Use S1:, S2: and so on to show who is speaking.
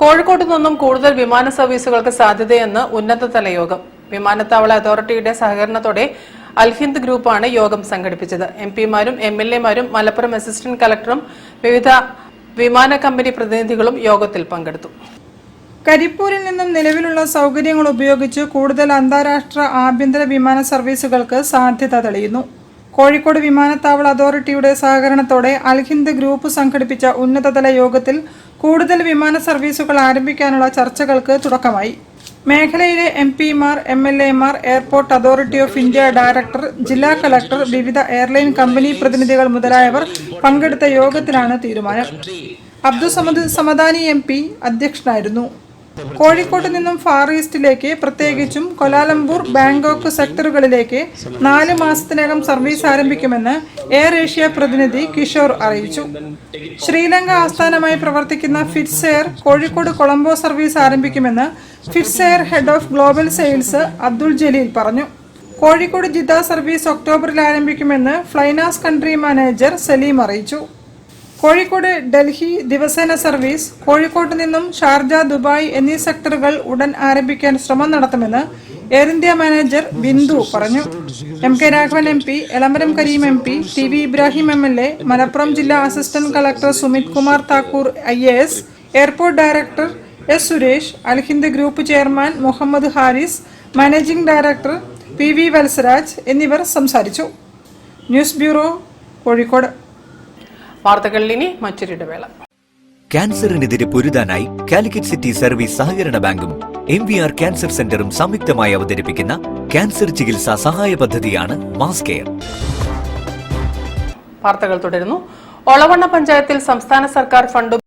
S1: കോഴിക്കോട്ട് നിന്നും കൂടുതൽ വിമാന സർവീസുകൾക്ക് സാധ്യതയെന്ന് ഉന്നതതല യോഗം. വിമാനത്താവള അതോറിറ്റിയുടെ സഹകരണത്തോടെ അൽഹിന്ദ് ഗ്രൂപ്പാണ് യോഗം സംഘടിപ്പിച്ചത്. എംപിമാരും എംഎൽഎമാരും മലപ്പുറം അസിസ്റ്റന്റ് കളക്ടറും വിവിധ വിമാന കമ്പനി പ്രതിനിധികളും യോഗത്തിൽ പങ്കെടുത്തു.
S2: കരിപ്പൂരിൽ നിന്നും നിലവിലുള്ള സൗകര്യങ്ങൾ ഉപയോഗിച്ച് കൂടുതൽ അന്താരാഷ്ട്ര ആഭ്യന്തര വിമാന സർവീസുകൾക്ക് സാധ്യത തെളിയുന്നു. കോഴിക്കോട് വിമാനത്താവള അതോറിറ്റിയുടെ സഹകരണത്തോടെ അൽഹിന്ദ് ഗ്രൂപ്പ് സംഘടിപ്പിച്ച ഉന്നതതല യോഗത്തിൽ കൂടുതൽ വിമാന സർവീസുകൾ ആരംഭിക്കാനുള്ള ചർച്ചകൾക്ക് തുടക്കമായി. മേഖലയിലെ എംപിമാർ, എംഎൽഎമാർ, airport authority of India director, ജില്ലാ കളക്ടർ, വിവിധ എയർലൈൻ കമ്പനി പ്രതിനിധികൾ മുതലായവർ പങ്കെടുത്ത യോഗത്തിലാണ് തീരുമാനം. അബ്ദുസമദ് സമദാനി MP അധ്യക്ഷനായിരുന്നു. കോഴിക്കോട്ട് നിന്നും ഫാർ ഈസ്റ്റിലേക്ക്, പ്രത്യേകിച്ചും കൊലാലംപൂർ, ബാങ്കോക്ക് സെക്ടറുകളിലേക്ക് 4 മാസത്തിനകം സർവീസ് ആരംഭിക്കുമെന്ന് എയർ ഏഷ്യ പ്രതിനിധി കിഷോർ അറിയിച്ചു. ശ്രീലങ്ക ആസ്ഥാനമായി പ്രവർത്തിക്കുന്ന Fits Air Kozhikode Colombo service ആരംഭിക്കുമെന്ന് Fits Air head of global sales Abdul Jaleel പറഞ്ഞു. കോഴിക്കോട് ജിദ്ദ സർവീസ് ഒക്ടോബറിൽ ആരംഭിക്കുമെന്ന് ഫ്ലൈനാസ് കൺട്രി മാനേജർ സലീം അറിയിച്ചു. കോഴിക്കോട് ഡൽഹി ദിവസേന സർവീസ്, കോഴിക്കോട്ട് നിന്നും ഷാർജ, ദുബായ് എന്നീ സെക്ടറുകൾ ഉടൻ ആരംഭിക്കാൻ ശ്രമം നടത്തുമെന്ന് എയർ ഇന്ത്യ മാനേജർ ബിന്ദു പറഞ്ഞു. MK Raghavan MP, Elamaram Kareem MP, TV Ibrahim MLA, Malappuram ജില്ലാ assistant collector Sumit Kumar Thakur IAS, airport director S Suresh, Alhind group chairman Muhammad Haris, managing director PV Valsaraj എന്നിവർ സംസാരിച്ചു. News bureau, Kozhikode.
S1: വാർത്തകളിൽ ഇനി മറ്റൊരിടവേള.
S3: ക്യാൻസറിനെതിരെ പൊരുതാനായി കാലിക്കറ്റ് സിറ്റി സർവീസ് സഹകരണ ബാങ്കും MVR ക്യാൻസർ സെന്ററും സംയുക്തമായി അവതരിപ്പിക്കുന്ന ക്യാൻസർ ചികിത്സാ സഹായ പദ്ധതിയാണ് മാസ് കെയർ.
S1: വാർത്തകൾ തുടരുന്നു. ഒളവണ്ണ പഞ്ചായത്തിൽ സംസ്ഥാന സർക്കാർ ഫണ്ട്